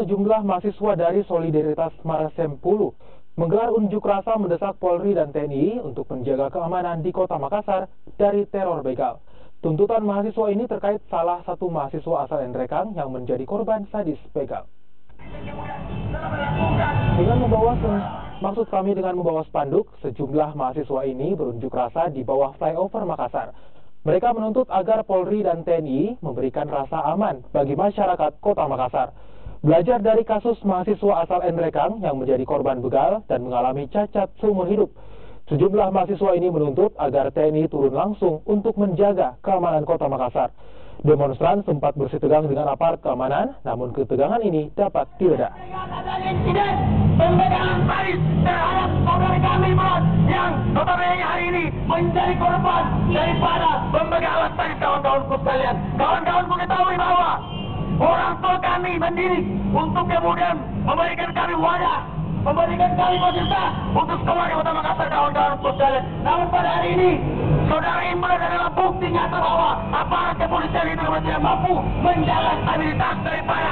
sejumlah mahasiswa dari Solidaritas Marasem 10 menggelar unjuk rasa mendesak Polri dan TNI untuk menjaga keamanan di Kota Makassar dari teror begal. Tuntutan mahasiswa ini terkait salah satu mahasiswa asal Nrekang yang menjadi korban sadis begal. Maksud kami dengan membawa spanduk, sejumlah mahasiswa ini berunjuk rasa di bawah flyover Makassar. Mereka menuntut agar Polri dan TNI memberikan rasa aman bagi masyarakat Kota Makassar. Belajar dari kasus mahasiswa asal Nrekang yang menjadi korban begal dan mengalami cacat seumur hidup, sejumlah mahasiswa ini menuntut agar TNI turun langsung untuk menjaga keamanan Kota Makassar. Demonstran sempat bersih tegang dengan aparat keamanan, namun ketegangan ini dapat direda. Insiden pembegalan sadis terhadap saudara kami yang notabene hari ini menjadi korban daripada pembegalan sadis kawan-kawanku sekalian. Kawan-kawanku ketahui bahwa orang tua kami mendidik untuk kemudian memberikan kami wadah, memberikan kami fasilitas untuk sekolah di Kota Makassar, kawan-kawanku sekalian. Namun pada hari ini, saudara Imran adalah bukti nyata bahwa aparat kepolisian itu tidak mampu menjaga stabilitas daripada